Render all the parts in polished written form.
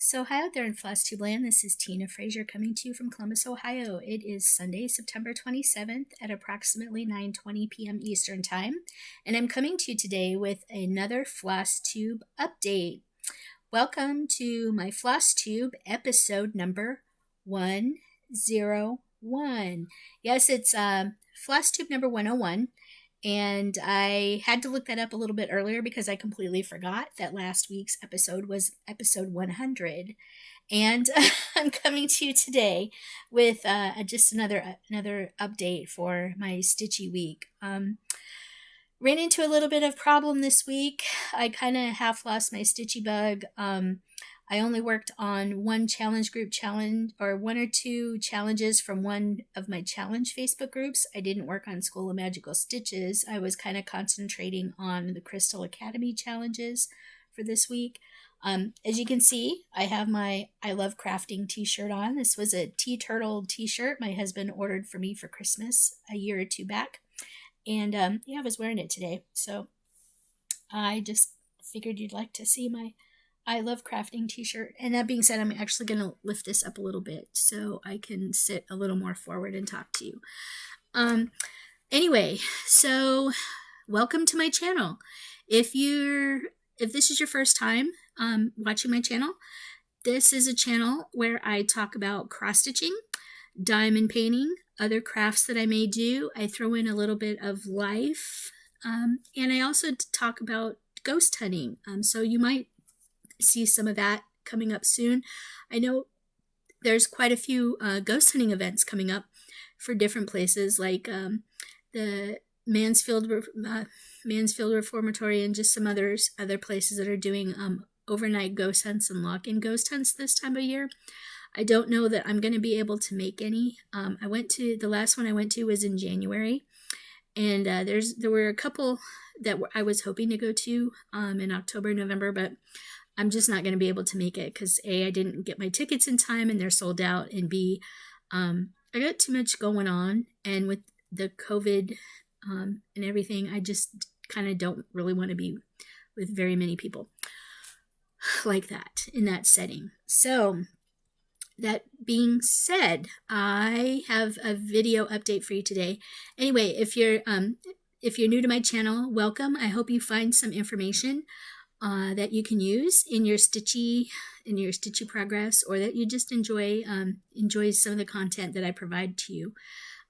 So hi out there in FlossTube land, this is Tina Frazier coming to you from Columbus, Ohio. It is Sunday, September 27th at approximately 9:20 p.m. Eastern Time, and I'm coming to you today with another FlossTube update. Welcome to my FlossTube episode number 101. Yes, it's FlossTube number 101. And I had to look that up a little bit earlier because I completely forgot that last week's episode was episode 100. And I'm coming to you today with just another update for my Stitchy week. Ran into a little bit of problem this week. I kind of half lost my Stitchy bug. I only worked on one challenge group challenge or one or two challenges from one of my challenge Facebook groups. I didn't work on School of Magical Stitches. I was kind of concentrating on the Crystal Academy challenges for this week. As you can see, I have my I Love Crafting t-shirt on. This was a Tea Turtle t-shirt my husband ordered for me for Christmas a year or two back. And yeah, I was wearing it today. So I just figured you'd like to see my I Love Crafting t-shirt. And that being said, I'm actually going to lift this up a little bit so I can sit a little more forward and talk to you. Anyway, so welcome to my channel. If this is your first time watching my channel, this is a channel where I talk about cross-stitching, diamond painting, other crafts that I may do. I throw in a little bit of life, and I also talk about ghost hunting. So you might see some of that coming up soon. I know there's quite a few ghost hunting events coming up for different places, like the Mansfield Reformatory and just some other places that are doing overnight ghost hunts and lock-in ghost hunts this time of year. I don't know that I'm going to be able to make any. The last one I went to was in January, and there were a couple that I was hoping to go to in October, November, but I'm just not going to be able to make it because A, I didn't get my tickets in time and they're sold out, and B, I got too much going on, and with the COVID and everything, I just kind of don't really want to be with very many people like that in that setting. So that being said, I have a video update for you today. Anyway, if you're new to my channel, welcome. I hope you find some information that you can use in your Stitchy progress, or that you just enjoy some of the content that I provide to you.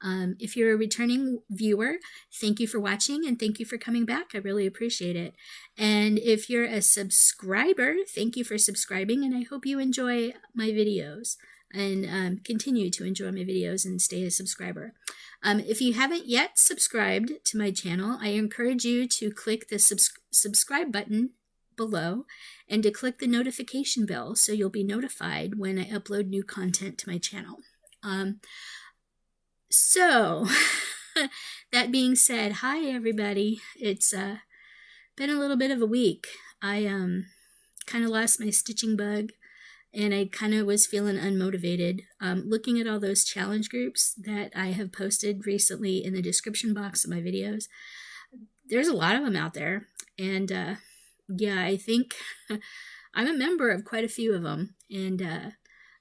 If you're a returning viewer, thank you for watching and thank you for coming back. I really appreciate it. And if you're a subscriber, thank you for subscribing, and I hope you enjoy my videos and continue to enjoy my videos and stay a subscriber. If you haven't yet subscribed to my channel, I encourage you to click the subscribe button below and to click the notification bell so you'll be notified when I upload new content to my channel. So that being said, hi everybody. It's been a little bit of a week. I kind of lost my stitching bug, and I kind of was feeling unmotivated. Looking at all those challenge groups that I have posted recently in the description box of my videos, there's a lot of them out there, and yeah, I think I'm a member of quite a few of them, and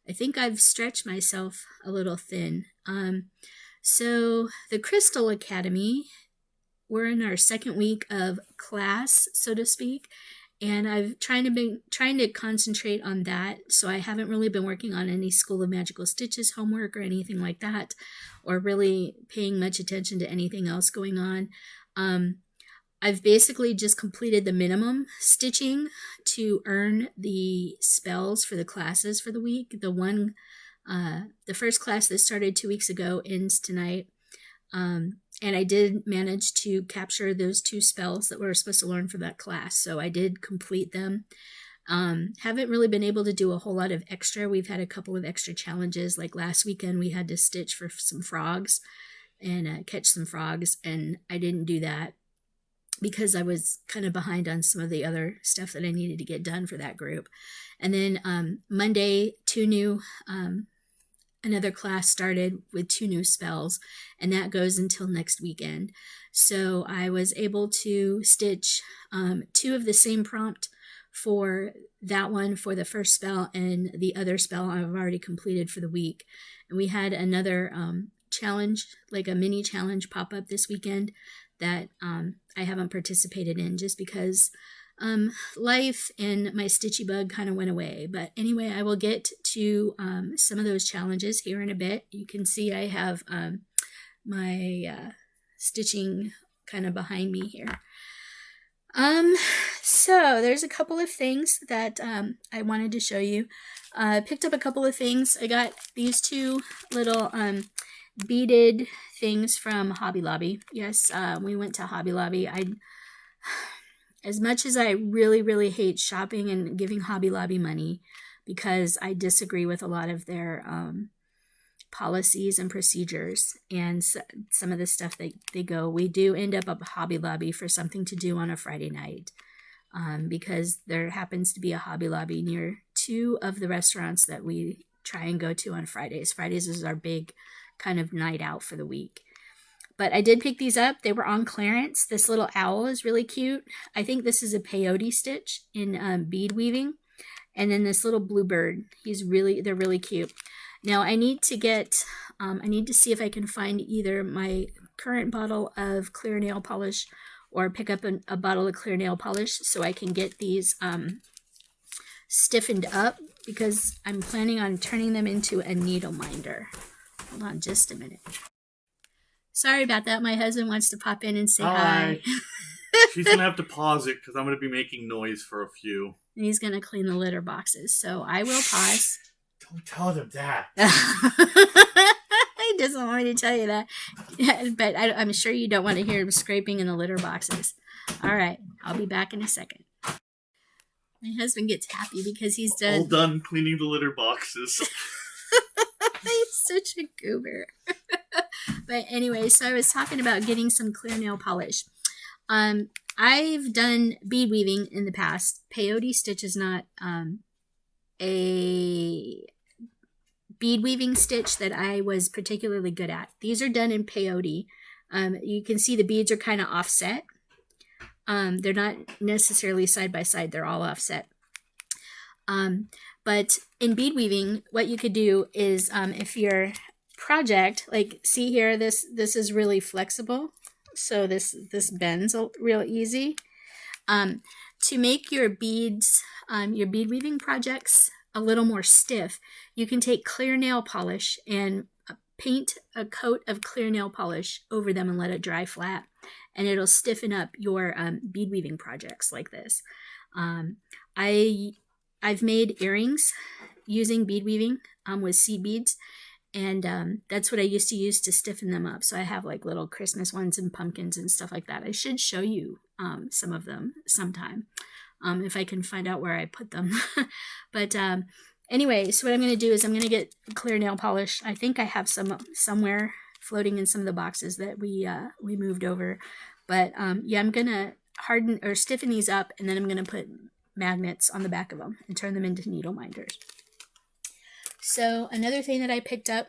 I think I've stretched myself a little thin. So the Crystal Academy, we're in our second week of class, so to speak, and I've trying to concentrate on that. So I haven't really been working on any School of Magical Stitches homework or anything like that, or really paying much attention to anything else going on. I've basically just completed the minimum stitching to earn the spells for the classes for the week. The first class that started 2 weeks ago ends tonight. And I did manage to capture those 2 spells that we were supposed to learn for that class. So I did complete them. Haven't really been able to do a whole lot of extra. We've had a couple of extra challenges. Like last weekend, we had to stitch for some frogs and catch some frogs. And I didn't do that because I was kind of behind on some of the other stuff that I needed to get done for that group. And then Monday, another class started with 2 new spells, and that goes until next weekend. So I was able to stitch 2 of the same prompt for that one for the first spell, and the other spell I've already completed for the week. And we had another challenge, like a mini challenge, pop up this weekend that I haven't participated in just because life and my stitchy bug kind of went away. But anyway, I will get to some of those challenges here in a bit. You can see I have my stitching kind of behind me here. So there's a couple of things that I wanted to show you. I picked up a couple of things. I got these two little beaded things from Hobby Lobby. Yes, we went to Hobby Lobby. As much as I really hate shopping and giving Hobby Lobby money, because I disagree with a lot of their policies and procedures and some of the stuff they go, we do end up at Hobby Lobby for something to do on a Friday night, because there happens to be a Hobby Lobby near two of the restaurants that we try and go to on Fridays. Fridays is our big kind of night out for the week. But I did pick these up. They were on clearance. This little owl is really cute. I think this is a peyote stitch in bead weaving. And then this little bluebird. They're really cute. Now I need to get, I need to see if I can find either my current bottle of clear nail polish or pick up a bottle of clear nail polish so I can get these stiffened up, because I'm planning on turning them into a needle minder. Hold on just a minute. Sorry about that. My husband wants to pop in and say hi. She's going to have to pause it because I'm going to be making noise for a few. And he's going to clean the litter boxes. So I will pause. Don't tell them that. He doesn't want me to tell you that. But I'm sure you don't want to hear him scraping in the litter boxes. All right. I'll be back in a second. My husband gets happy because he's done. All done cleaning the litter boxes. He's such a goober. But anyway, so I was talking about getting some clear nail polish. I've done bead weaving in the past. Peyote stitch is not a bead weaving stitch that I was particularly good at. These are done in peyote. You can see the beads are kind of offset. They're not necessarily side by side. They're all offset. But in bead weaving, what you could do is if your project, like see here, this is really flexible. So this bends real easy. To make your beads, your bead weaving projects a little more stiff, you can take clear nail polish and paint a coat of clear nail polish over them and let it dry flat. And it'll stiffen up your bead weaving projects like this. I've made earrings using bead weaving with seed beads, and that's what I used to use to stiffen them up. So I have like little Christmas ones and pumpkins and stuff like that. I should show you some of them sometime if I can find out where I put them. But anyway, so what I'm going to do is I'm going to get clear nail polish. I think I have some somewhere floating in some of the boxes that we moved over. But yeah, I'm going to harden or stiffen these up, and then I'm going to put magnets on the back of them and turn them into needle minders. So another thing that I picked up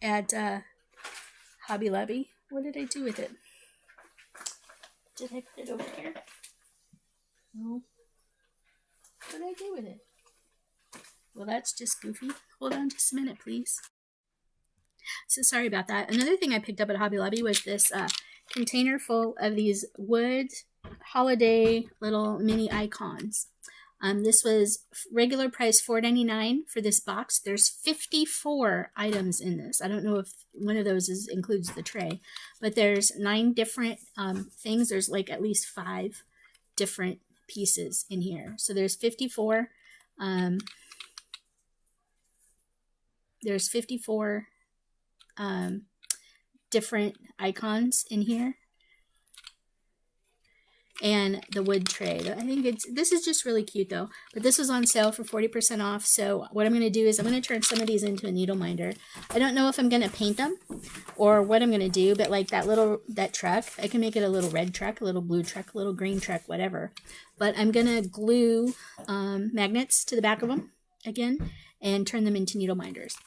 at Hobby Lobby, what did I do with it? Did I put it over here? No. What did I do with it? Well, that's just goofy. Hold on just a minute, please. So sorry about that. Another thing I picked up at Hobby Lobby was this container full of these wood holiday little mini icons. This was regular price $4.99 for this box. There's 54 items in this. I don't know if one of those includes the tray, but there's 9 different things. There's like at least 5 different pieces in here. So there's 54. There's 54 different icons in here. And the wood tray. I think this is just really cute though. But this was on sale for 40% off. So what I'm going to do is I'm going to turn some of these into a needle minder. I don't know if I'm going to paint them or what I'm going to do, but like that truck, I can make it a little red truck, a little blue truck, a little green truck, whatever. But I'm going to glue magnets to the back of them again and turn them into needle minders.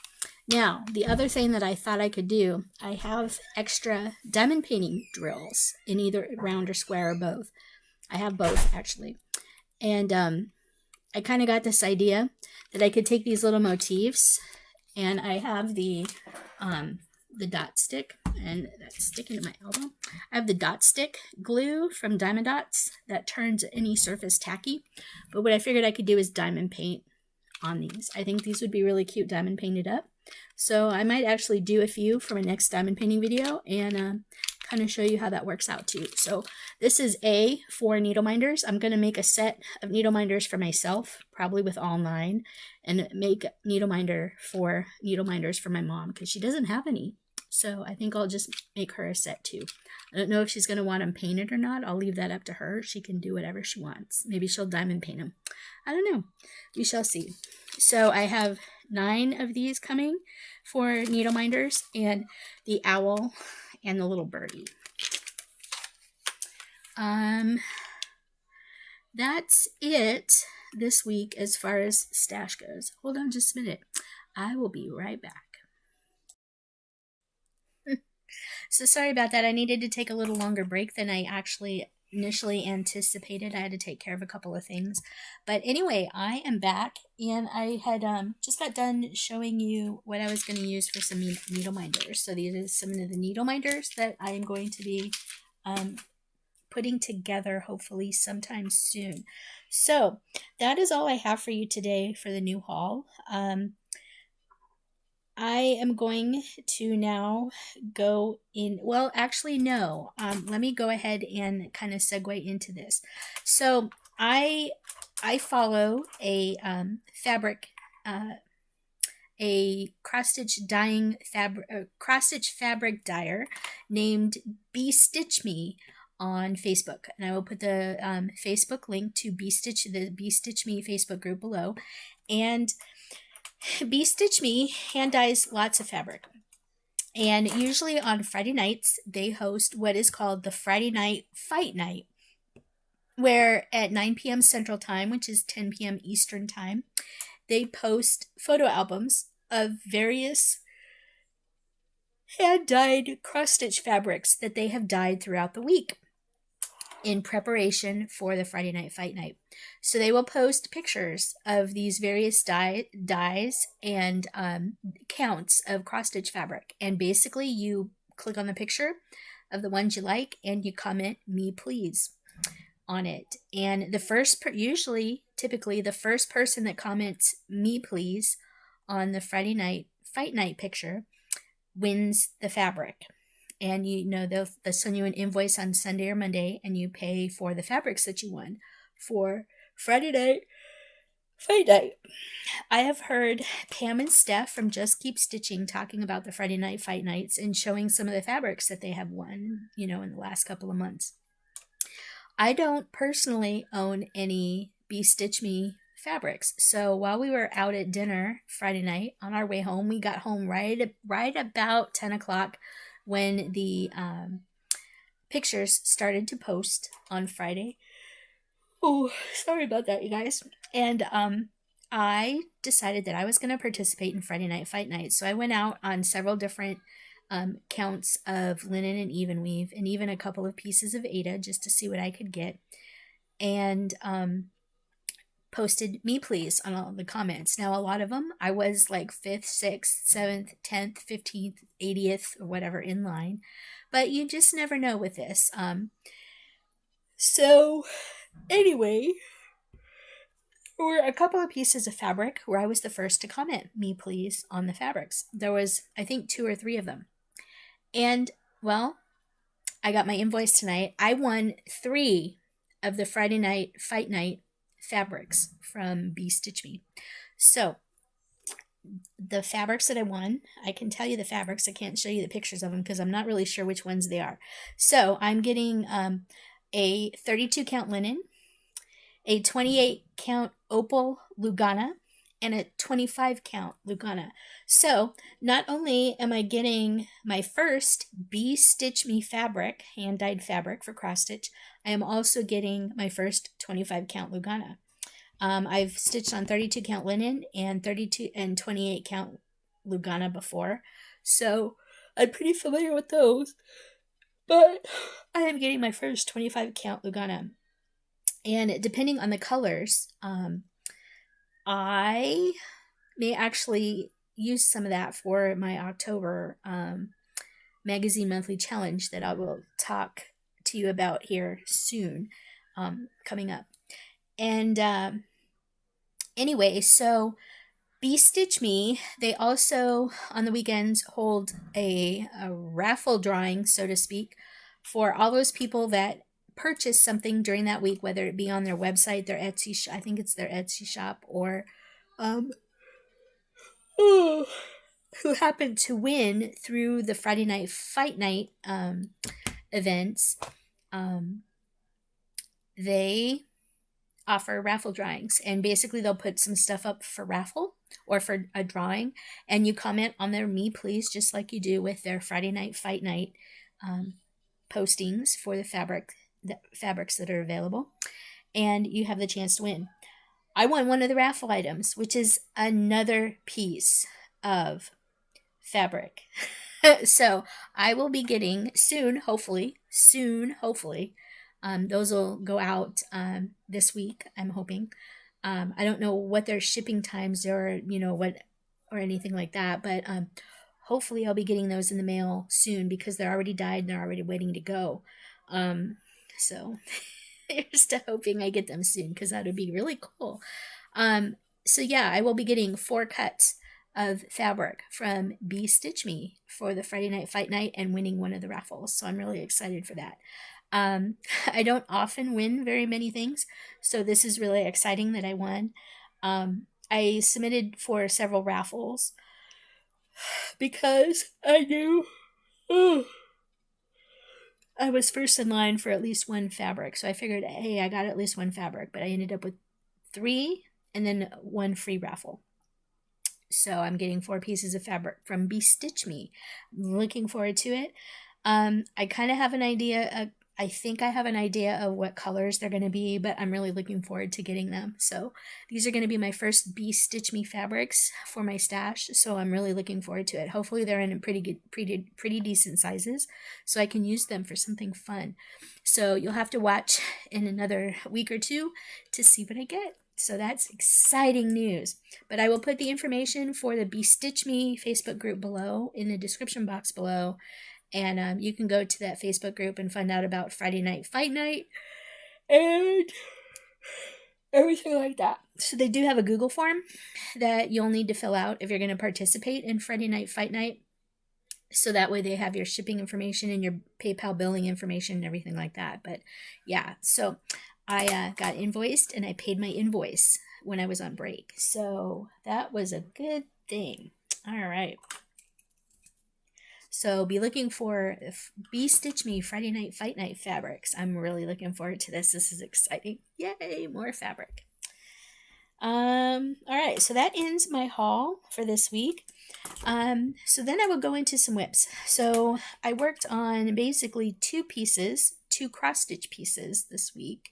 Now, the other thing that I thought I could do, I have extra diamond painting drills in either round or square or both. I have both, actually. And I kind of got this idea that I could take these little motifs, and I have the dot stick, and that's sticking to my elbow. I have the dot stick glue from Diamond Dots that turns any surface tacky. But what I figured I could do is diamond paint on these. I think these would be really cute diamond painted up. So I might actually do a few for my next diamond painting video and kind of show you how that works out too. So this is A for needle minders. I'm going to make a set of needle minders for myself, probably with all 9, and make needle minders for my mom because she doesn't have any. So I think I'll just make her a set too. I don't know if she's going to want them painted or not. I'll leave that up to her. She can do whatever she wants. Maybe she'll diamond paint them. I don't know. We shall see. So I have 9 of these coming for needle minders, and the owl and the little birdie. That's it this week as far as stash goes. Hold on just a minute. I will be right back. So sorry about that. I needed to take a little longer break than I actually initially anticipated. I had to take care of a couple of things. But anyway, I am back, and I had just got done showing you what I was going to use for some needle minders. So these are some of the needle minders that I am going to be putting together hopefully sometime soon. So that is all I have for you today for the new haul. I am going to now go in, well, actually, no. Let me go ahead and kind of segue into this. So I follow a fabric, a cross-stitch fabric dyer named BeStitchMe on Facebook, and I will put the Facebook link to the BeStitchMe Facebook group below. And BeStitchMe hand dyes lots of fabric, and usually on Friday nights they host what is called the Friday Night Fight Night, where at 9 p.m. Central Time, which is 10 p.m. Eastern Time, they post photo albums of various hand-dyed cross-stitch fabrics that they have dyed throughout the week in preparation for the Friday Night Fight Night. So they will post pictures of these various dyes and counts of cross-stitch fabric. And basically you click on the picture of the ones you like and you comment "me please" on it. And the first, typically the first person that comments "me please" on the Friday Night Fight Night picture wins the fabric. And they'll send you an invoice on Sunday or Monday, and you pay for the fabrics that you won for Friday Night Fight Night. I have heard Pam and Steph from Just Keep Stitching talking about the Friday Night Fight Nights and showing some of the fabrics that they have won, in the last couple of months. I don't personally own any BeStitchMe fabrics. So while we were out at dinner Friday night, on our way home, we got home right about 10 o'clock when the pictures started to post on Friday. Oh, sorry about that, you guys. And I decided that I was going to participate in Friday Night Fight Night. So I went out on several different counts of linen and even weave, and even a couple of pieces of Aida just to see what I could get. And posted "me please" on all the comments. Now, a lot of them, I was like 5th, 6th, 7th, 10th, 15th, 80th, or whatever in line. But you just never know with this. So, anyway, there were a couple of pieces of fabric where I was the first to comment "me please" on the fabrics. There was, I think, 2 or 3 of them. And, well, I got my invoice tonight. I won 3 of the Friday Night Fight Night fabrics from BeStitchMe. So the fabrics that I won, I can tell you the fabrics. I can't show you the pictures of them because I'm not really sure which ones they are. So I'm getting a 32 count linen, a 28 count opal Lugana, and a 25 count Lugana. So not only am I getting my first BeStitchMe fabric, hand dyed fabric for cross stitch, I am also getting my first 25 count Lugana. I've stitched on 32 count linen and 32 and 28 count Lugana before, so I'm pretty familiar with those. But I am getting my first 25 count Lugana. And depending on the colors, I may actually use some of that for my October magazine monthly challenge that I will talk to you about here soon, coming up. And anyway, so BeStitchMe, they also on the weekends hold a raffle drawing, so to speak, for all those people that purchase something during that week, whether it be on their website, their Etsy, I think it's their Etsy shop, or um, who happen to win through the Friday Night Fight Night events. They offer raffle drawings, and basically they'll put some stuff up for raffle or for a drawing, and you comment on their me please, just like you do with their Friday Night Fight Night postings for the fabrics that are available, and you have the chance to win. I won one of the raffle items, which is another piece of fabric. So I will be getting soon, hopefully. Those will go out this week, I'm hoping. I don't know what their shipping times are, or anything like that, but hopefully I'll be getting those in the mail soon, because they're already dyed and they're already waiting to go. So here's to hoping I get them soon, because that would be really cool. So yeah, I will be getting 4 cuts of fabric from BeStitchMe for the Friday Night Fight Night and winning one of the raffles. So I'm really excited for that. I don't often win very many things, so this is really exciting that I won. I submitted for several raffles because I knew I was first in line for at least one fabric. So I figured, hey, I got at least one fabric, but I ended up with 3 and then 1 free raffle. So I'm getting 4 pieces of fabric from BeStitchMe. I'm looking forward to it. I kind of have an idea. I think I have an idea of what colors they're going to be, but I'm really looking forward to getting them. So these are going to be my first BeStitchMe fabrics for my stash. So I'm really looking forward to it. Hopefully they're in pretty decent sizes, so I can use them for something fun. So you'll have to watch in another week or 2 to see what I get. So that's exciting news. But I will put the information for the BeStitchMe Facebook group below in the description box below. And you can go to that Facebook group and find out about Friday Night Fight Night and everything like that. So they do have a Google form that you'll need to fill out if you're going to participate in Friday Night Fight Night. So that way they have your shipping information and your PayPal billing information and everything like that. But yeah, so I got invoiced and I paid my invoice when I was on break. So that was a good thing. All right. So be looking for BeStitchMe Friday Night Fight Night fabrics. I'm really looking forward to this. This is exciting. Yay, more fabric. All right, so that ends my haul for this week. So then I will go into some whips. So I worked on basically 2 cross stitch pieces this week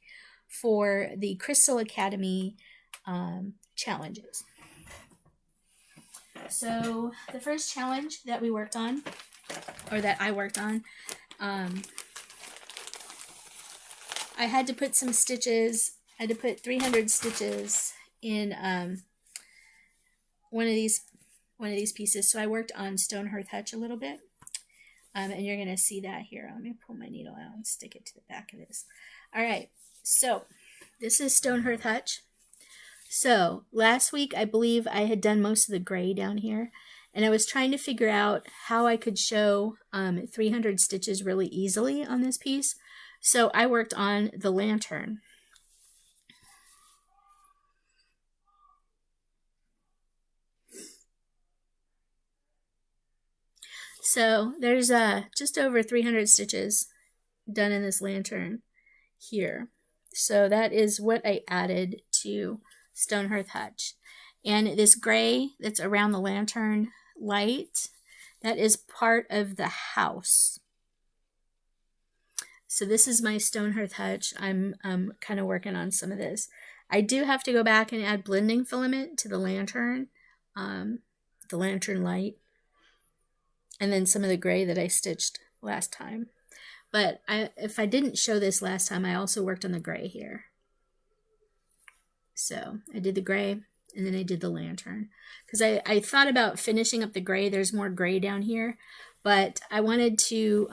for the Crystal Academy challenges. So the first challenge that we worked on, or that I worked on, I had to put some stitches. I had to put 300 stitches in one of these pieces. So I worked on Stone Hearth Hutch a little bit, and you're gonna see that here. Let me pull my needle out and stick it to the back of this. All right, so this is Stone Hearth Hutch. So last week, I believe I had done most of the gray down here, and I was trying to figure out how I could show 300 stitches really easily on this piece. So I worked on the lantern. So there's just over 300 stitches done in this lantern here. So that is what I added to Stone Hearth Hutch. And this gray that's around the lantern light, that is part of the house. So this is my Stone Hearth Hutch. I'm kind of working on some of this. I do have to go back and add blending filament to the lantern light, and then some of the gray that I stitched last time. But if I didn't show this last time, I also worked on the gray here. So I did the gray, and then I did the lantern. Because I thought about finishing up the gray. There's more gray down here. But I wanted to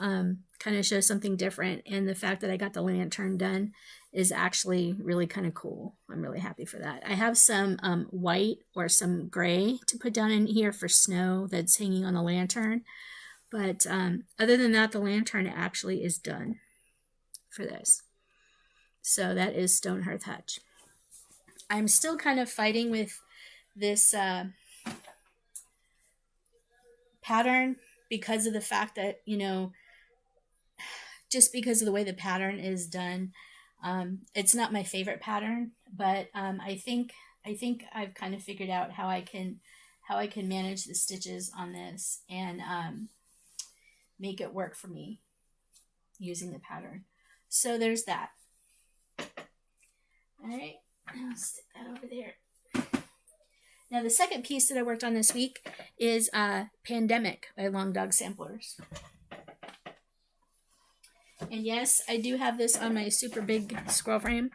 kind of show something different. And the fact that I got the lantern done is actually really kind of cool. I'm really happy for that. I have some white or some gray to put down in here for snow that's hanging on the lantern. But other than that, the lantern actually is done for this. So that is Stone Hearth Hutch. I'm still kind of fighting with this pattern because of the fact that, you know, just because of the way the pattern is done. It's not my favorite pattern, but I think I've kind of figured out how I can manage the stitches on this and make it work for me using the pattern. So there's that. All right, I'll stick that over there. Now the second piece that I worked on this week is Pandemic by Long Dog Samplers. And yes, I do have this on my super big scroll frame.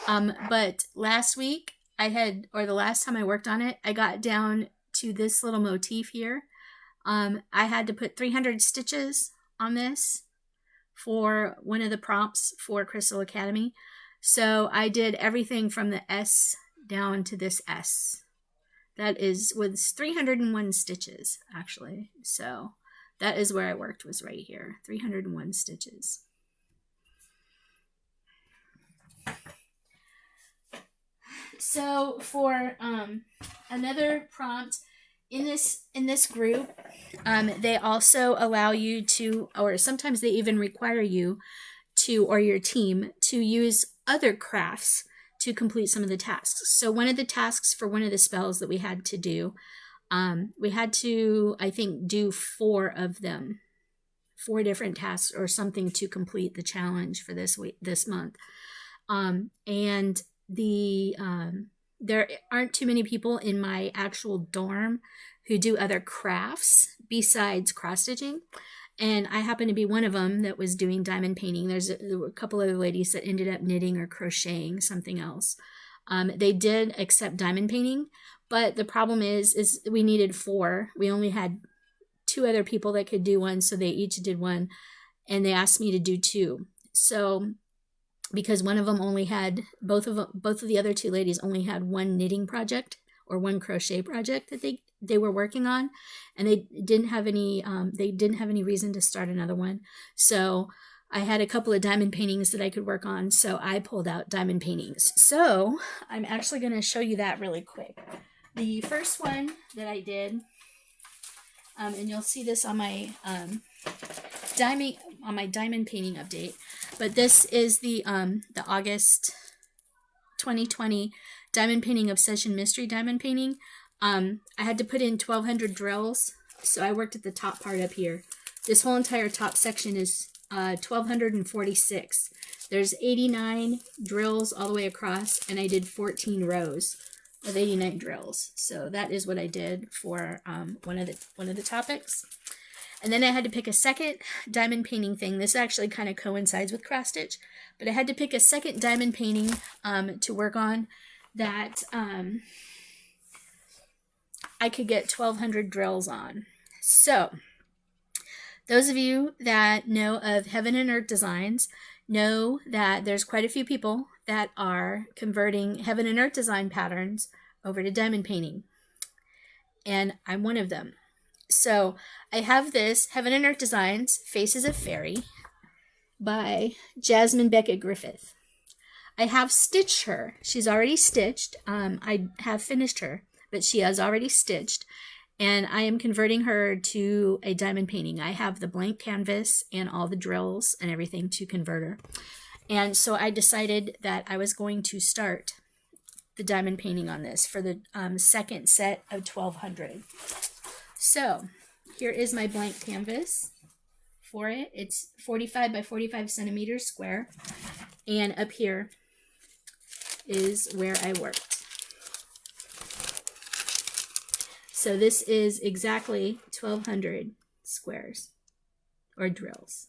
But last week the last time I worked on it, I got down to this little motif here. I had to put 300 stitches on this for one of the prompts for Crystal Academy. So I did everything from the S down to this S. That was 301 stitches, actually. So that is where I worked, was right here, 301 stitches. So for another prompt in this group, they also allow you to, or sometimes they even require you to, or your team, to use other crafts to complete some of the tasks. So one of the tasks for one of the spells that we had to do, we had to, I think, do 4 of them, 4 different tasks or something to complete the challenge for this week, this month. And there aren't too many people in my actual dorm who do other crafts besides cross stitching. And I happen to be one of them that was doing diamond painting. There were a couple other ladies that ended up knitting or crocheting something else. They did accept diamond painting, but the problem is we needed 4. We only had 2 other people that could do one, so they each did one, and they asked me to do 2. So because one of them only had, both of the other 2 ladies only had one knitting project or one crochet project that they were working on, and they didn't have any reason to start another one. So I had a couple of diamond paintings that I could work on, so I pulled out diamond paintings. So I'm actually going to show you that really quick. The first one that I did, and you'll see this on my diamond painting update, but this is the August 2020 diamond painting obsession mystery diamond painting. I had to put in 1,200 drills, so I worked at the top part up here. This whole entire top section is 1,246. There's 89 drills all the way across, and I did 14 rows of 89 drills. So that is what I did for one of the topics. And then I had to pick a second diamond painting thing. This actually kind of coincides with cross stitch, but I had to pick a second diamond painting to work on that I could get 1,200 drills on. So those of you that know of Heaven and Earth Designs know that there's quite a few people that are converting Heaven and Earth design patterns over to diamond painting. And I'm one of them. So I have this Heaven and Earth Designs Faces of Fairy by Jasmine Beckett Griffith. I have stitched her. She's already stitched. I have finished her, but she has already stitched. And I am converting her to a diamond painting. I have the blank canvas and all the drills and everything to convert her. And so I decided that I was going to start the diamond painting on this for the second set of 1,200. So here is my blank canvas for it. It's 45 by 45 centimeters square. And up here is where I worked. So this is exactly 1,200 squares or drills.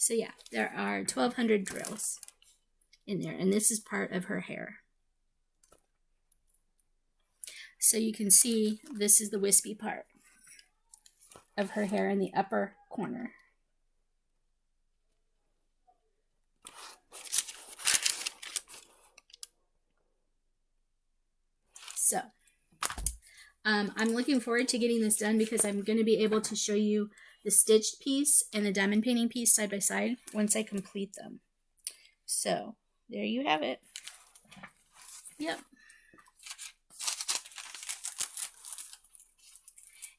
So yeah, there are 1,200 drills in there, and this is part of her hair. So you can see this is the wispy part of her hair in the upper corner. So I'm looking forward to getting this done because I'm going to be able to show you the stitched piece and the diamond painting piece side by side once I complete them. So there you have it. Yep.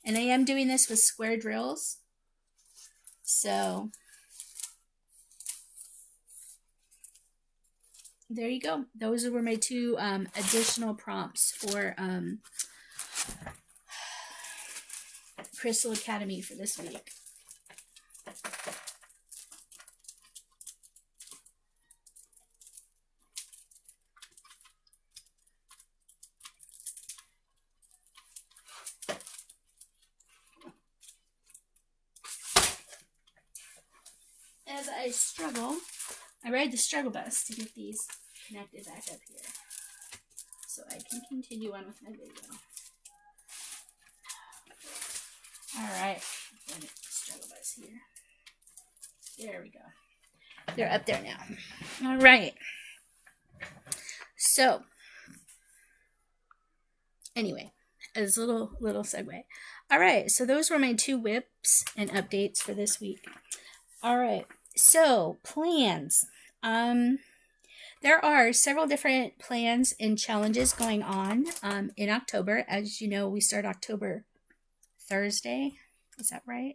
And I am doing this with square drills. So there you go. Those were my two additional prompts for Crystal Academy for this week. As I struggle, I ride the struggle bus to get these connected back up here so I can continue on with my video. Alright, struggle bus here. There we go. They're up there now. Alright. So, anyway, as a little segue. Alright, so those were my two whips and updates for this week. Alright, so plans. There are several different plans and challenges going on in October. As you know, we start October Thursday. Is that right?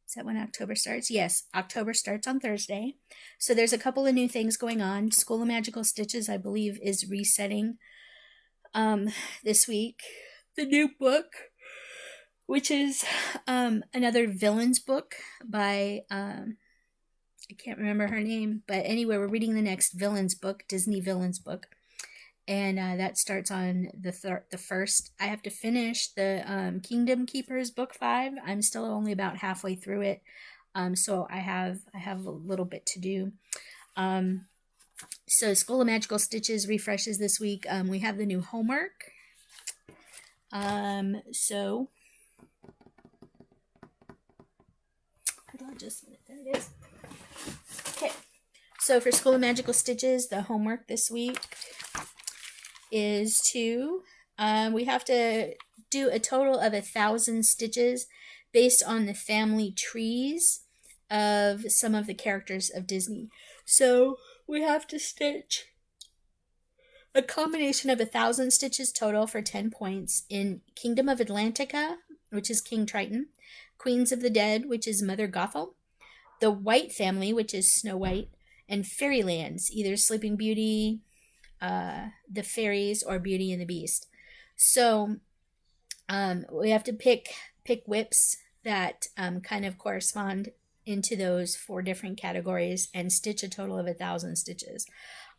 Is that when October starts? Yes, October starts on Thursday. So there's a couple of new things going on. School of Magical Stitches, I believe, is resetting this week. The new book, which is another villains book by I can't remember her name, but anyway, we're reading the next villains book, Disney villains book, and that starts on the 1st. I have to finish the Kingdom Keepers book 5. I'm still only about halfway through it, so I have a little bit to do. So School of Magical Stitches refreshes this week. We have the new homework. So hold on just a minute. There it is. Okay, so for School of Magical Stitches, the homework this week is to, we have to do a total of 1,000 stitches based on the family trees of some of the characters of Disney. So we have to stitch a combination of 1,000 stitches total for 10 points in Kingdom of Atlantica, which is King Triton, Queens of the Dead, which is Mother Gothel, the White Family, which is Snow White, and Fairylands, either Sleeping Beauty, the Fairies, or Beauty and the Beast. So we have to pick whips that kind of correspond into those 4 different categories and stitch a total of 1,000 stitches.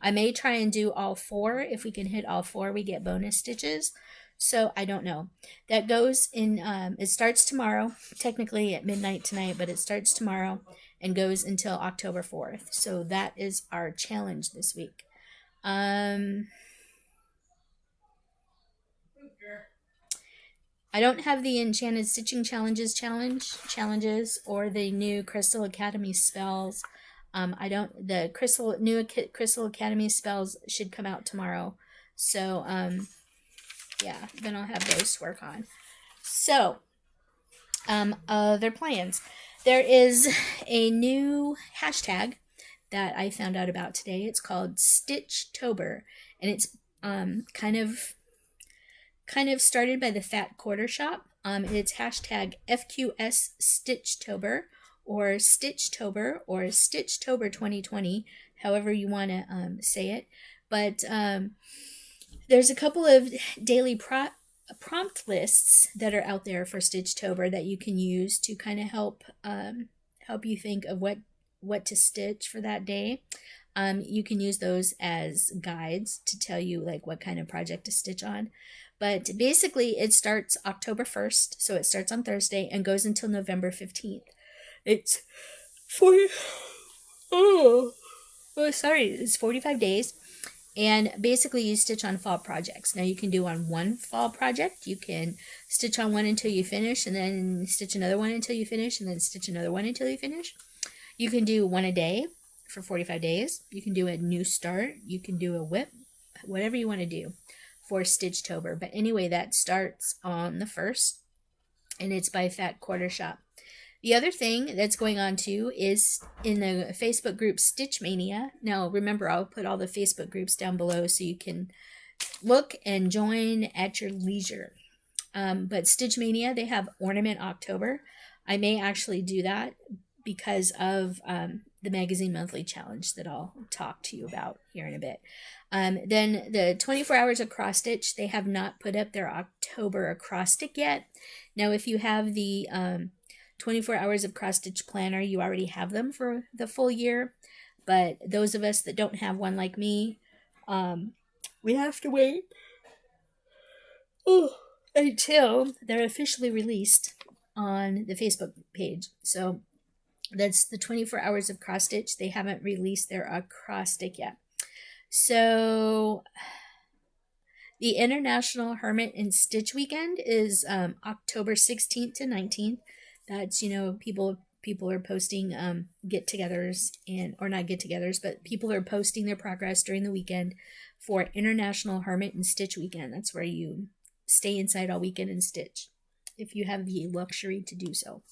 I may try and do all 4. If we can hit all 4, we get bonus stitches. So I don't know. That goes in, it starts tomorrow, technically at midnight tonight, but it starts tomorrow and goes until October 4th. So that is our challenge this week. I don't have the Enchanted Stitching challenges or the new Crystal Academy spells. The new Crystal Academy spells should come out tomorrow. So, yeah, then I'll have those to work on. So, other plans. There is a new hashtag that I found out about today. It's called Stitchtober, and it's kind of started by the Fat Quarter Shop. It's hashtag FQS Stitchtober or Stitchtober or Stitchtober 2020, however you want to say it. But there's a couple of daily prompt lists that are out there for Stitchtober that you can use to kind of help you think of what to stitch for that day. You can use those as guides to tell you like what kind of project to stitch on. But basically it starts October 1st, so it starts on Thursday and goes until November 15th. It's 40, oh, oh, sorry, it's 45 days. And basically you stitch on fall projects. Now you can do on one fall project. You can stitch on one until you finish, and then stitch another one until you finish, and then stitch another one until you finish. You can do one a day for 45 days. You can do a new start. You can do a whip, whatever you want to do for Stitchtober. But anyway, that starts on the 1st, and it's by Fat Quarter Shop. The other thing that's going on too is in the Facebook group Stitch Mania. Now remember, I'll put all the Facebook groups down below so you can look and join at your leisure. But Stitch Mania, they have Ornament October. I may actually do that because of the magazine monthly challenge that I'll talk to you about here in a bit. Then the 24 hours of cross stitch, they have not put up their October acrostic yet. Now if you have the 24 hours of cross stitch planner, you already have them for the full year. But those of us that don't have one like me, we have to wait until they're officially released on the Facebook page. So that's the 24 hours of cross stitch. They haven't released their acrostic yet. So the International Hermit and Stitch Weekend is October 16th to 19th. That's, you know, people are posting get-togethers, or not get-togethers, but people are posting their progress during the weekend for International Hermit and Stitch Weekend. That's where you stay inside all weekend and stitch, if you have the luxury to do so.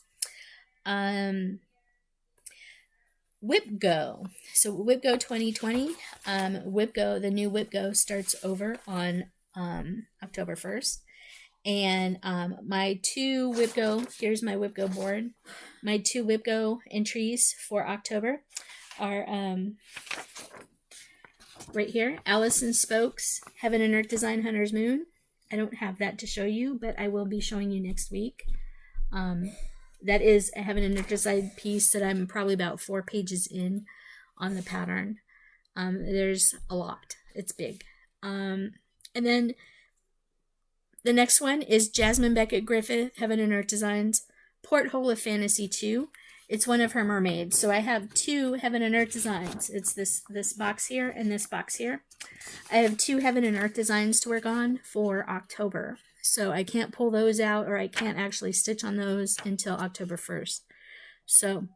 WIPGO. So WIPGO 2020, WIPGO, the new WIPGO starts over on October 1st. And my two WIPGO, here's my WIPGO board. My two WIPGO entries for October are right here. Allison Spokes, Heaven and Earth Design Hunter's Moon. I don't have that to show you, but I will be showing you next week. That is a Heaven and Earth Design piece that I'm probably about 4 pages in on the pattern. There's a lot. It's big. And then the next one is Jasmine Beckett Griffith, Heaven and Earth Designs, Porthole of Fantasy 2. It's one of her mermaids. So I have 2 Heaven and Earth Designs. It's this box here and this box here. I have 2 Heaven and Earth Designs to work on for October. So I can't pull those out, or I can't actually stitch on those until October 1st. So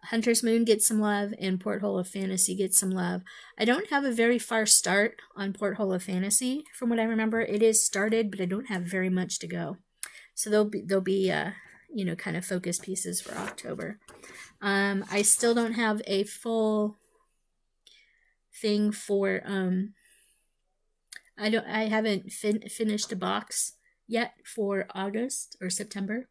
Hunter's Moon gets some love, and Porthole of Fantasy gets some love. I don't have a very far start on Porthole of Fantasy. From what I remember, it is started, but I don't have very much to go. So they'll be you know, kind of focus pieces for October. I still don't have a full thing for I haven't finished a box yet for August or September.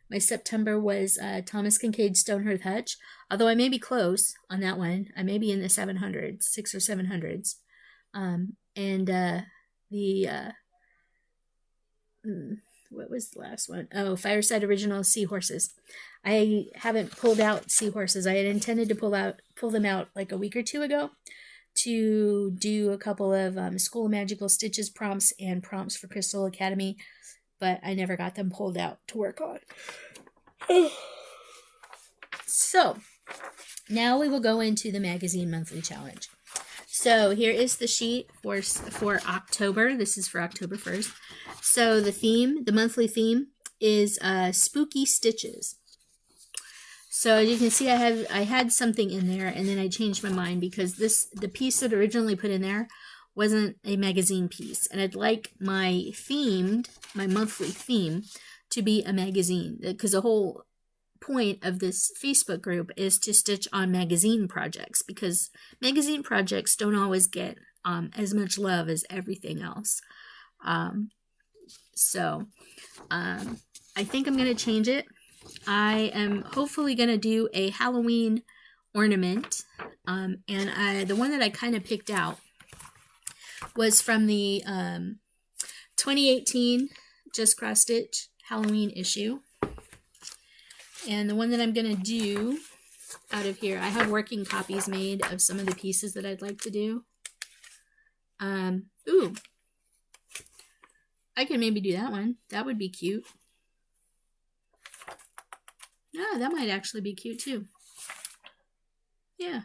My September was Thomas Kincaid Stonehearth Hutch, although I may be close on that one. I may be in the 700s, 600s or 700s. What was the last one? Oh, Fireside Original Seahorses. I haven't pulled out Seahorses. I had intended to pull them out like a week or 2 ago to do a couple of School of Magical Stitches prompts and prompts for Crystal Academy, but I never got them pulled out to work on. So now we will go into the magazine monthly challenge. So here is the sheet for October. This is for October 1st. So the monthly theme is spooky stitches. So you can see I had something in there, and then I changed my mind because the piece that originally put in there wasn't a magazine piece, and I'd like my monthly theme to be a magazine, because the whole point of this Facebook group is to stitch on magazine projects, because magazine projects don't always get as much love as everything else. So I think I'm going to change it. I am hopefully going to do a Halloween ornament, and the one that I kind of picked out was from the 2018 Just Cross Stitch Halloween issue. And the one that I'm going to do out of here, I have working copies made of some of the pieces that I'd like to do. Ooh, I could maybe do that one. That would be cute. Yeah, that might actually be cute too. yeah.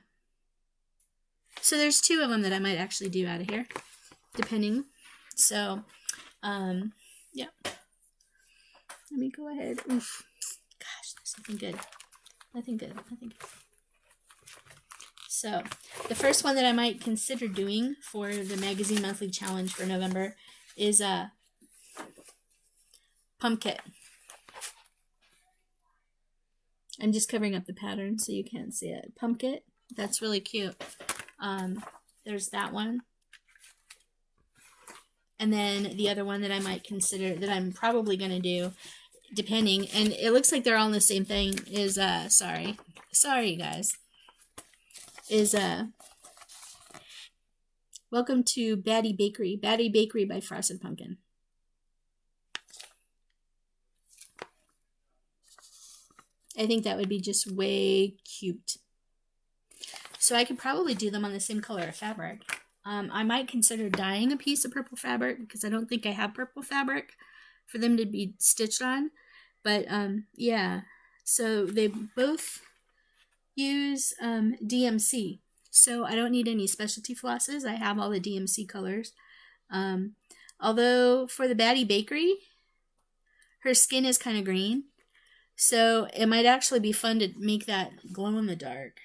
So there's 2 of them that I might actually do out of here, depending. So, yeah. Let me go ahead. Oof. Gosh, there's nothing good. Nothing good. Nothing good. So, the first one that I might consider doing for the magazine monthly challenge for November is a pumpkin. I'm just covering up the pattern so you can't see it. Pumpkin. That's really cute. There's that one. And then the other one that I might consider, that I'm probably going to do, depending, and it looks like they're all in the same thing, is, sorry you guys, is, welcome to Batty Bakery by Frosted Pumpkin. I think that would be just way cute. So I could probably do them on the same color of fabric. I might consider dyeing a piece of purple fabric because I don't think I have purple fabric for them to be stitched on. But yeah, so they both use DMC. So I don't need any specialty flosses. I have all the DMC colors. Although for the Batty Bakery, her skin is kind of green. So it might actually be fun to make that glow in the dark.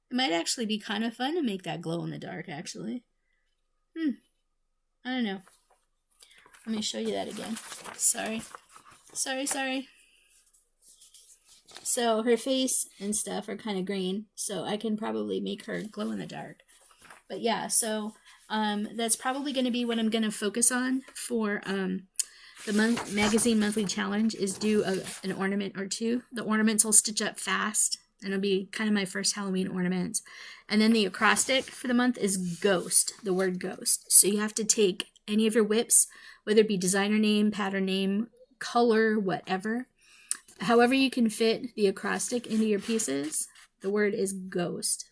It might actually be kind of fun to make that glow in the dark, actually. I don't know. Let me show you that again. Sorry. So her face and stuff are kind of green, so I can probably make her glow in the dark. But yeah, so that's probably going to be what I'm going to focus on for the magazine monthly challenge, is do an ornament or 2. The ornaments will stitch up fast, and it'll be kind of my first Halloween ornaments. And then the acrostic for the month is ghost, the word ghost. So you have to take any of your WIPs, whether it be designer name, pattern name, color, whatever. However you can fit the acrostic into your pieces, the word is ghost.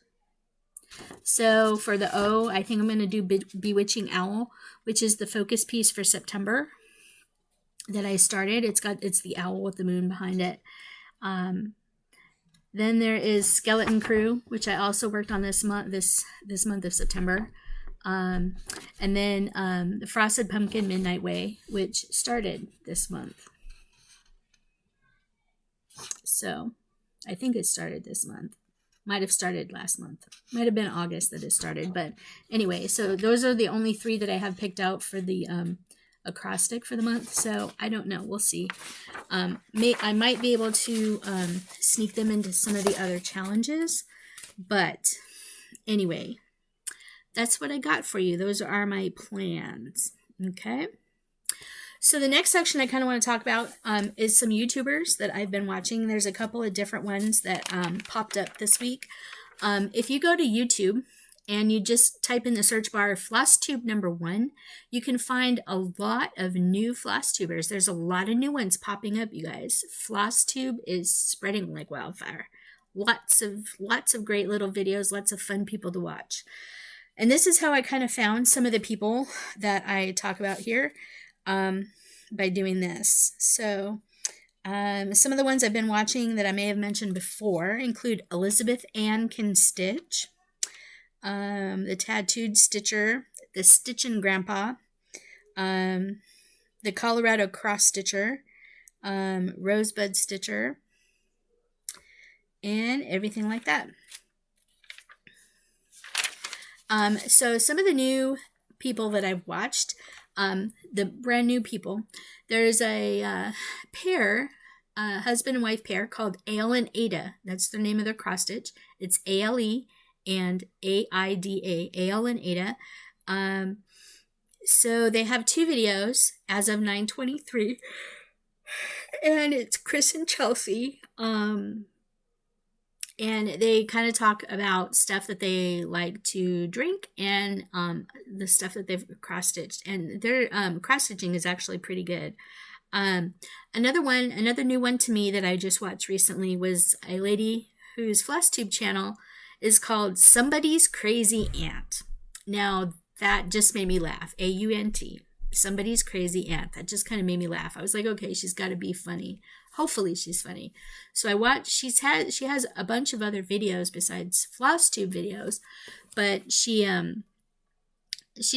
So for the O, I think I'm going to do Bewitching Owl, which is the focus piece for September that I started. It's the owl with the moon behind it. Then there is Skeleton Crew, which I also worked on this month of September. And then the Frosted Pumpkin Midnight Way, which started this month. So I think it started this month. Might have started last month. Might have been August that it started. But anyway, so those are the only 3 that I have picked out for the acrostic for the month. So I don't know. We'll see. I might be able to sneak them into some of the other challenges. But anyway, that's what I got for you. Those are my plans. Okay. So the next section I kind of want to talk about is some YouTubers that I've been watching. There's a couple of different ones that popped up this week. If you go to YouTube and you just type in the search bar FlossTube #1, you can find a lot of new FlossTubers. There's a lot of new ones popping up, you guys. FlossTube is spreading like wildfire. Lots of great little videos, lots of fun people to watch. And this is how I kind of found some of the people that I talk about here. By doing this. So some of the ones I've been watching that I may have mentioned before include Elizabeth Ann Can Stitch, the Tattooed Stitcher, the Stitchin' Grandpa, the Colorado Cross Stitcher, Rosebud Stitcher, and everything like that. So some of the new people that I've watched, the brand new people, there's a pair, husband and wife pair called Ale and Aida. That's their name of their cross stitch. It's ALE and AIDA, Ale and Aida. So they have 2 videos as of 9/23, and it's Chris and Chelsea. And they kind of talk about stuff that they like to drink and the stuff that they've cross-stitched. And their cross-stitching is actually pretty good. Another new one to me that I just watched recently was a lady whose FlossTube channel is called Somebody's Crazy Aunt. Now, that just made me laugh. AUNT. Somebody's crazy aunt. That just kind of made me laugh. I was like, okay, she's got to be funny. Hopefully she's funny. So I watched, she has a bunch of other videos besides FlossTube videos, but she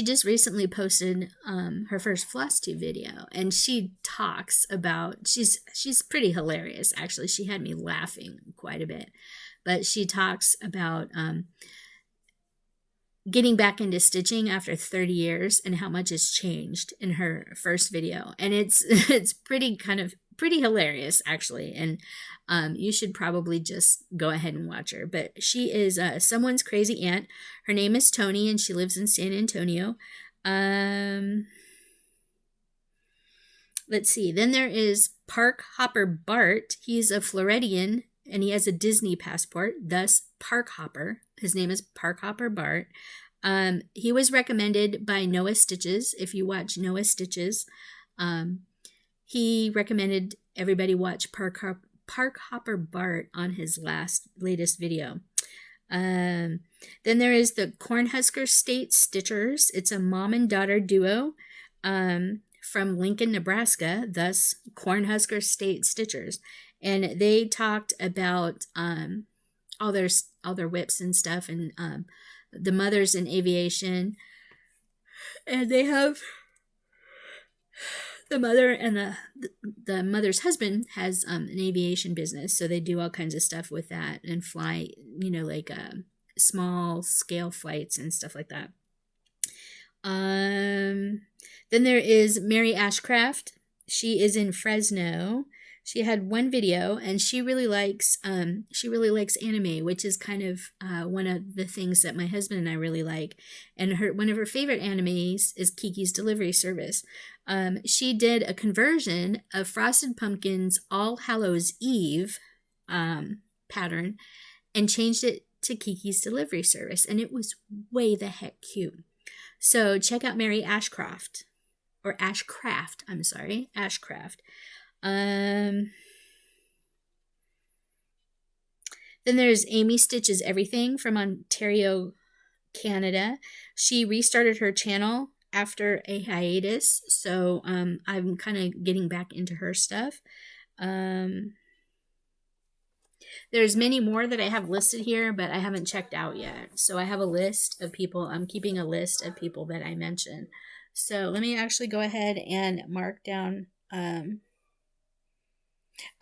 just recently posted her first FlossTube video, and she talks about, she's pretty hilarious actually. She had me laughing quite a bit, but she talks about getting back into stitching after 30 years and how much has changed in her first video. And it's pretty hilarious actually. And you should probably just go ahead and watch her. But she is someone's crazy aunt. Her name is Tony, and she lives in San Antonio. Let's see. Then there is Parkhopper Bart. He's a Floridian, and he has a Disney passport, thus Parkhopper. His name is Parkhopper Bart. He was recommended by Noah Stitches. If you watch Noah Stitches, he recommended everybody watch Parkhopper Bart on his latest video. Then there is the Cornhusker State Stitchers. It's a mom and daughter duo from Lincoln, Nebraska, thus Cornhusker State Stitchers. And they talked about all their whips and stuff, and the mothers in aviation. And they have the mother, and the mother's husband has an aviation business, so they do all kinds of stuff with that and fly, like small scale flights and stuff like that. Then there is Mary Ashcraft. She is in Fresno. She had one video, and she really likes anime, which is kind of one of the things that my husband and I really like. And one of her favorite animes is Kiki's Delivery Service. She did a conversion of Frosted Pumpkin's All Hallows Eve pattern and changed it to Kiki's Delivery Service, and it was way the heck cute. So check out Mary Ashcraft, or Ashcraft. I'm sorry, Ashcraft. Then there's Amy Stitches Everything from Ontario, Canada. She restarted her channel after a hiatus, so I'm kind of getting back into her stuff. There's many more that I have listed here, but I haven't checked out yet. So I have a list of people. I'm keeping a list of people that I mentioned. So let me actually go ahead and mark down.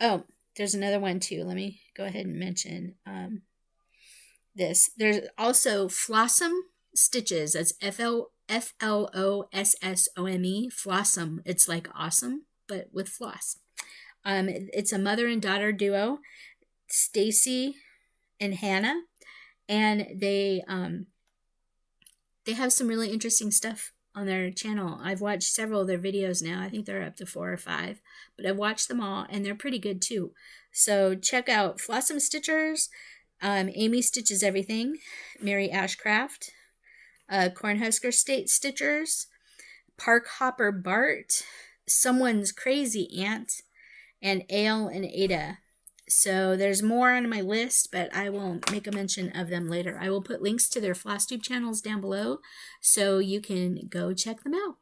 Oh, there's another one too. Let me go ahead and mention this. There's also Flossome Stitches. That's Flossome. Flossome. It's like awesome, but with floss. It's a mother and daughter duo, Stacy and Hannah, and they have some really interesting stuff on their channel. I've watched several of their videos now. I think they're up to 4 or 5, but I've watched them all, and they're pretty good too. So check out Flossome Stitchers, Amy Stitches Everything, Mary Ashcraft, Cornhusker State Stitchers, Parkhopper Bart, Someone's Crazy Aunt, and Ale and Aida. So there's more on my list, but I will make a mention of them later. I will put links to their FlossTube channels down below, so you can go check them out.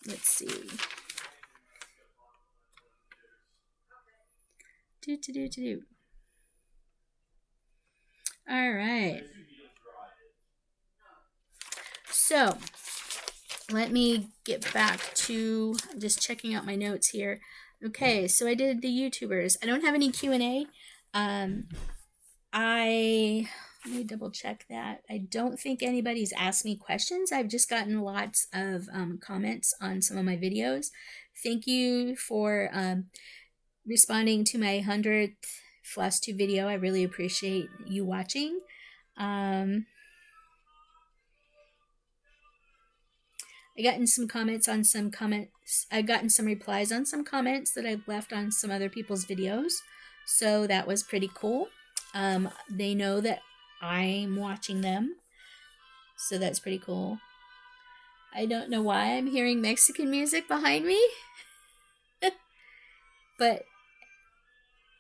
Let's see. All right. So let me get back to just checking out my notes here. Okay, so I did the YouTubers. I don't have any Q&A. Let me double check that. I don't think anybody's asked me questions. I've just gotten lots of comments on some of my videos. Thank you for responding to my 100th FlossTube video. I really appreciate you watching. I gotten some comments on some comments. I've gotten some replies on some comments that I've left on some other people's videos. So that was pretty cool. They know that I'm watching them. So that's pretty cool. I don't know why I'm hearing Mexican music behind me. But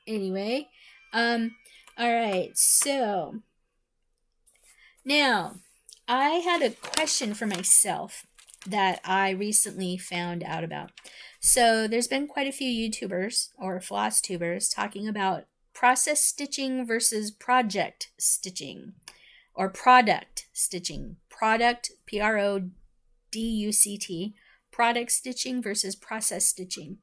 anyway. All right. So now I had a question for myself. that I recently found out about. So there's been quite a few YouTubers or FlossTubers talking about process stitching versus project stitching or product stitching. Product, PRODUCT, product stitching versus process stitching.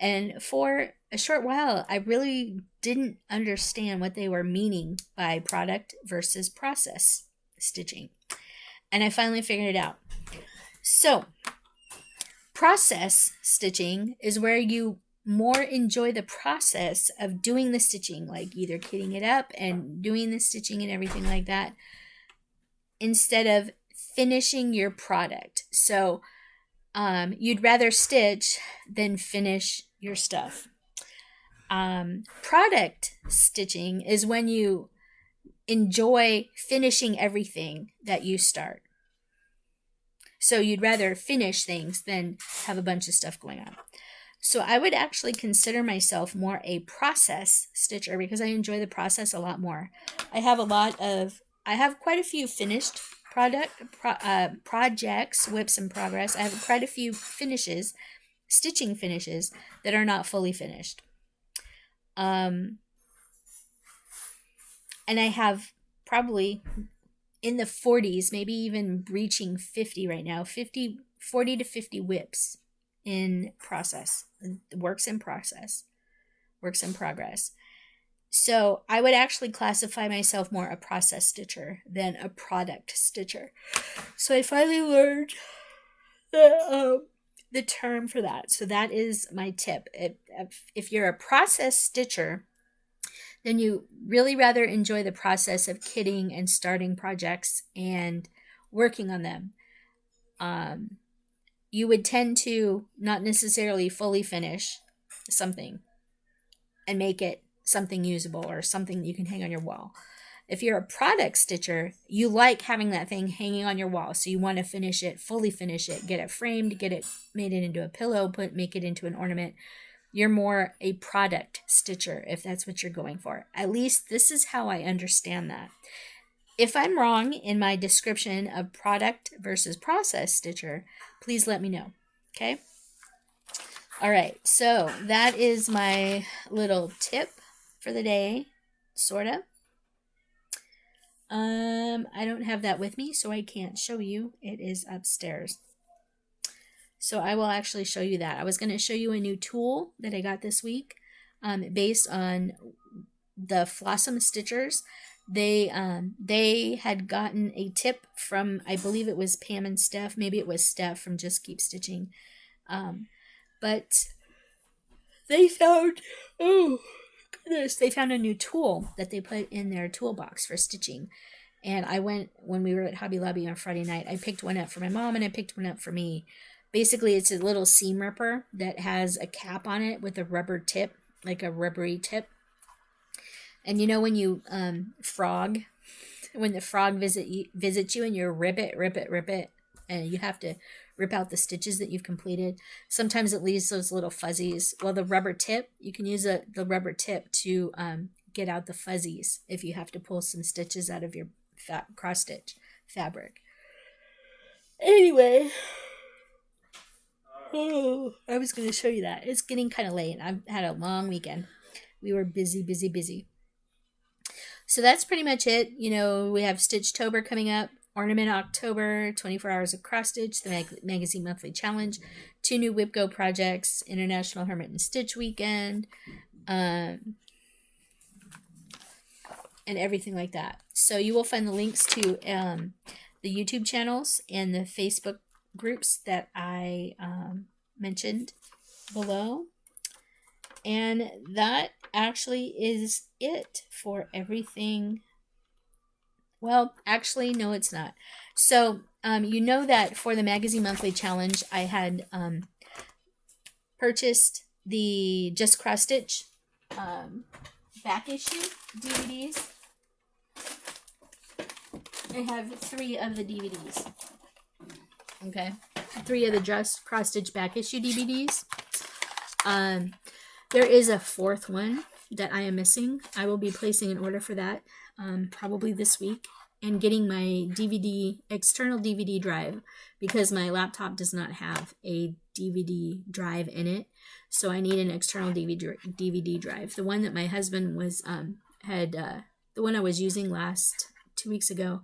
And for a short while, I really didn't understand what they were meaning by product versus process stitching. And I finally figured it out. So, process stitching is where you more enjoy the process of doing the stitching, like either kitting it up and doing the stitching and everything like that, instead of finishing your product. So, you'd rather stitch than finish your stuff. Product stitching is when you enjoy finishing everything that you start. So you'd rather finish things than have a bunch of stuff going on. So I would actually consider myself more a process stitcher because I enjoy the process a lot more. I have quite a few finished projects, WIPs in progress. I have quite a few finishes, stitching finishes that are not fully finished. And I have probably in the 40s, maybe even reaching 50 right now, 40 to 50 WIPs in process, works in progress. So I would actually classify myself more a process stitcher than a product stitcher. So I finally learned the term for that. So that is my tip. If you're a process stitcher, then you really rather enjoy the process of kitting and starting projects and working on them. You would tend to not necessarily fully finish something and make it something usable or something you can hang on your wall. If you're a product stitcher, you like having that thing hanging on your wall. So you want to finish it, fully finish it, get it framed, made it into a pillow, make it into an ornament. You're more a product stitcher if that's what you're going for. At least this is how I understand that. If I'm wrong in my description of product versus process stitcher, please let me know. Okay? All right, so that is my little tip for the day, sort of. I don't have that with me, so I can't show you. It is upstairs. So I will actually show you that. I was going to show you a new tool that I got this week based on the Flossome Stitchers. They had gotten a tip from, I believe it was Pam and Steph. Maybe it was Steph from Just Keep Stitching. But they found, they found a new tool that they put in their toolbox for stitching. And I went, when we were at Hobby Lobby on Friday night, I picked one up for my mom and I picked one up for me. Basically, it's a little seam ripper that has a cap on it with a rubber tip, like a rubbery tip. And you know when you when the frog visits you and you rip it, and you have to rip out the stitches that you've completed. Sometimes it leaves those little fuzzies. Well, the rubber tip, you can use the rubber tip to get out the fuzzies if you have to pull some stitches out of your cross stitch fabric. Anyway, I was going to show you that. It's getting kind of late. I've had a long weekend. We were busy. So that's pretty much it. You know, we have Stitchtober coming up, Ornament October, 24 Hours of Cross Stitch, the Magazine Monthly Challenge, 2 new WIPGO projects, International Hermit and Stitch Weekend, and everything like that. So you will find the links to the YouTube channels and the Facebook groups that I mentioned below. And that actually is it for everything. Well, actually, no, it's not. So, you know that for the Magazine Monthly Challenge, I had purchased the Just Cross Stitch back issue DVDs. I have 3 of the DVDs. Okay. 3 of the Just Cross Stitch back issue DVDs. There is a 4th one that I am missing. I will be placing an order for that probably this week. and getting my external DVD drive, because my laptop does not have a DVD drive in it. So I need an external DVD drive. The one that my husband was the one I was using 2 weeks ago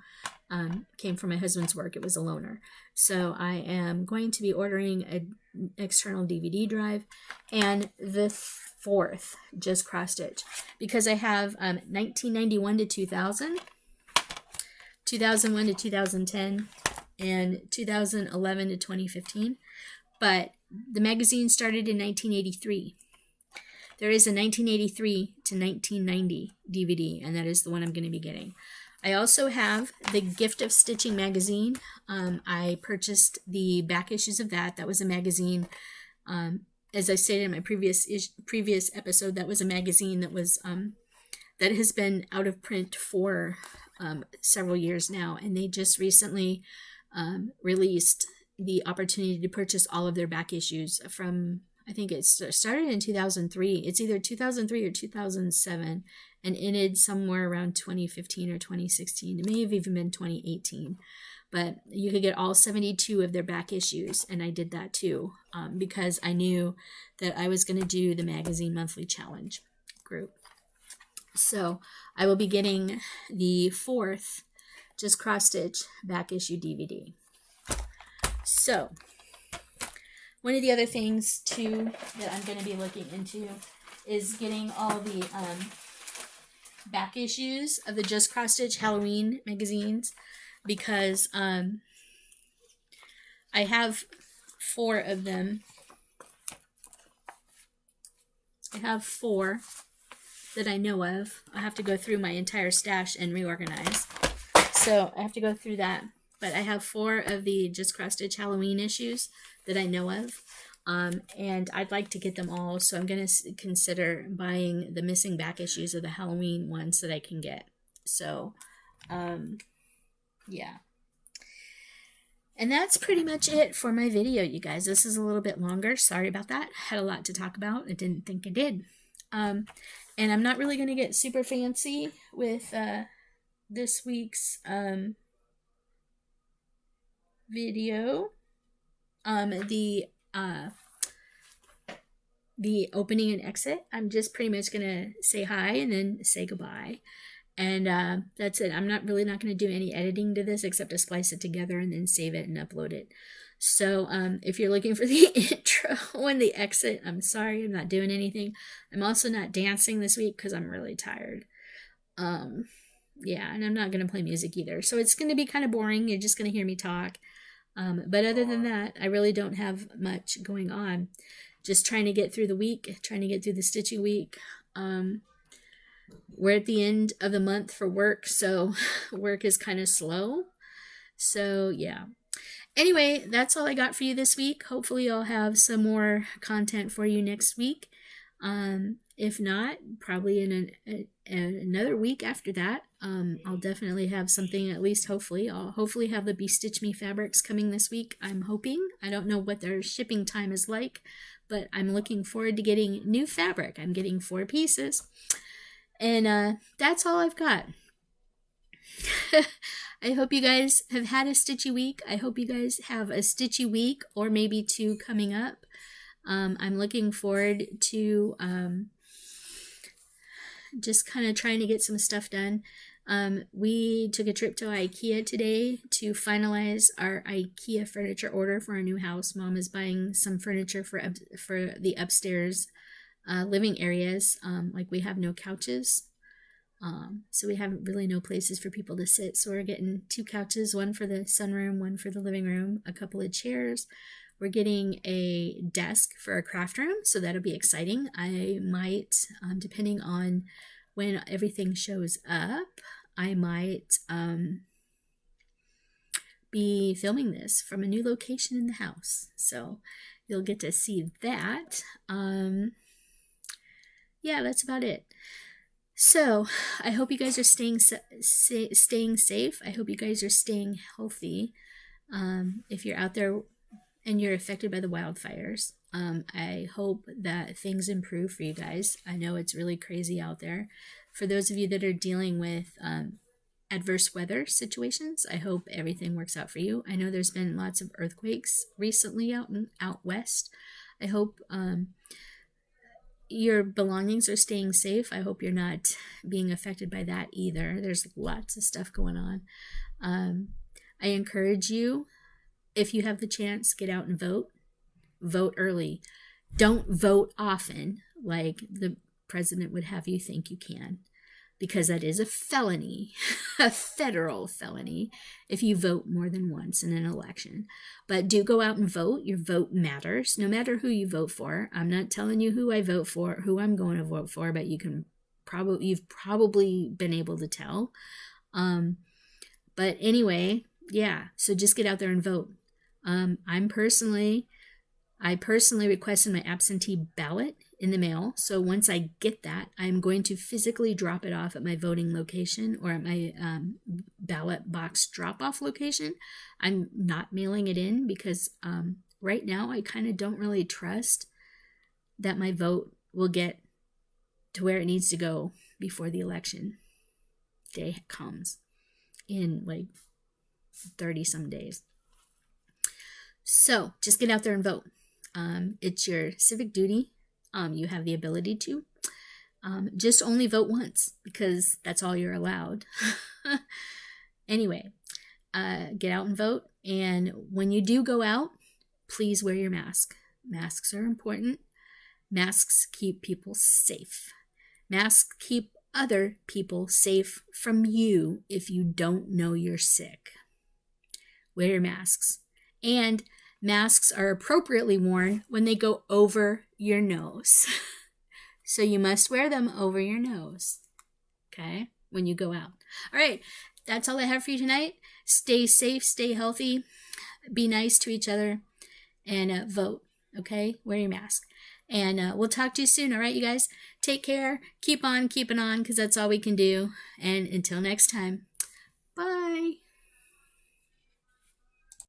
came from my husband's work. It was a loaner. So I am going to be ordering an external DVD drive, and the 4th just cross stitch, because I have 1991 to 2000, 2001 to 2010, and 2011 to 2015. But the magazine started in 1983. There is a 1983 to 1990 DVD, and that is the one I'm going to be getting. I also have the Gift of Stitching magazine. I purchased the back issues of that. That was a magazine, as I stated in my previous episode, that was a magazine that was that has been out of print for several years now, and they just recently released the opportunity to purchase all of their back issues from, I think it started in 2003. It's either 2003 or 2007 and ended somewhere around 2015 or 2016. It may have even been 2018. But you could get all 72 of their back issues, and I did that too, because I knew that I was going to do the magazine monthly challenge group. So I will be getting the 4th just cross stitch back issue DVD. So one of the other things too that I'm going to be looking into is getting all the back issues of the Just Cross Stitch Halloween magazines, because I have 4 of them. I have 4 that I know of. I have to go through my entire stash and reorganize. So I have to go through that. But I have 4 of the Just Cross Stitch Halloween issues that I know of. And I'd like to get them all. So I'm going to consider buying the missing back issues of the Halloween ones that I can get. So, yeah. And that's pretty much it for my video, you guys. This is a little bit longer. Sorry about that. Had a lot to talk about. I didn't think I did. And I'm not really going to get super fancy with this week's video. The opening and exit. I'm just pretty much going to say hi and then say goodbye. And that's it. I'm not going to do any editing to this except to splice it together and then save it and upload it. So if you're looking for the intro and the exit, I'm sorry, I'm not doing anything. I'm also not dancing this week because I'm really tired. Yeah, and I'm not going to play music either. So it's going to be kind of boring. You're just going to hear me talk. But other than that, I really don't have much going on. Just trying to get through the week, trying to get through the stitching week. We're at the end of the month for work, so work is kind of slow. So, yeah. Anyway, that's all I got for you this week. Hopefully I'll have some more content for you next week. If not, probably in another week after that. I'll definitely have something, at least hopefully. I'll hopefully have the BeStitchMe Fabrics coming this week, I'm hoping. I don't know what their shipping time is like, but I'm looking forward to getting new fabric. I'm getting 4 pieces. And that's all I've got. I hope you guys have had a stitchy week. I hope you guys have a stitchy week or maybe 2 coming up. I'm looking forward to just kind of trying to get some stuff done. We took a trip to IKEA today to finalize our IKEA furniture order for our new house. Mom is buying some furniture for the upstairs living areas. Like we have no couches. So we have really no places for people to sit. So we're getting 2 couches, one for the sunroom, one for the living room, a couple of chairs. We're getting a desk for a craft room, so that'll be exciting. I might, depending on when everything shows up, I might be filming this from a new location in the house. So you'll get to see that. Yeah, that's about it. So I hope you guys are staying safe. I hope you guys are staying healthy. If you're out there and you're affected by the wildfires, I hope that things improve for you guys. I know it's really crazy out there. For those of you that are dealing with adverse weather situations. I hope everything works out for you. I know there's been lots of earthquakes recently out west. I hope your belongings are staying safe. I hope you're not being affected by that either. There's lots of stuff going on. I encourage you, if you have the chance, get out and vote. Vote early. Don't vote often like the president would have you think you can, because that is a felony, a federal felony, if you vote more than once in an election. But do go out and vote. Your vote matters, no matter who you vote for. I'm not telling you who I vote for, who I'm going to vote for, but you've probably been able to tell. But anyway, yeah, so just get out there and vote. I personally requested my absentee ballot in the mail. So once I get that, I'm going to physically drop it off at my voting location or at my ballot box drop-off location. I'm not mailing it in because right now I kind of don't really trust that my vote will get to where it needs to go before the election day comes in like 30 some days. So just get out there and vote. It's your civic duty. You have the ability to. Just only vote once, because that's all you're allowed. Anyway, get out and vote. And when you do go out, please wear your mask. Masks are important. Masks keep people safe. Masks keep other people safe from you if you don't know you're sick. Wear your masks. And masks are appropriately worn when they go over your nose. So you must wear them over your nose, okay, when you go out. All right, that's all I have for you tonight. Stay safe, stay healthy, be nice to each other, and vote, okay? Wear your mask. And we'll talk to you soon, all right, you guys? Take care. Keep on keeping on, because that's all we can do. And until next time.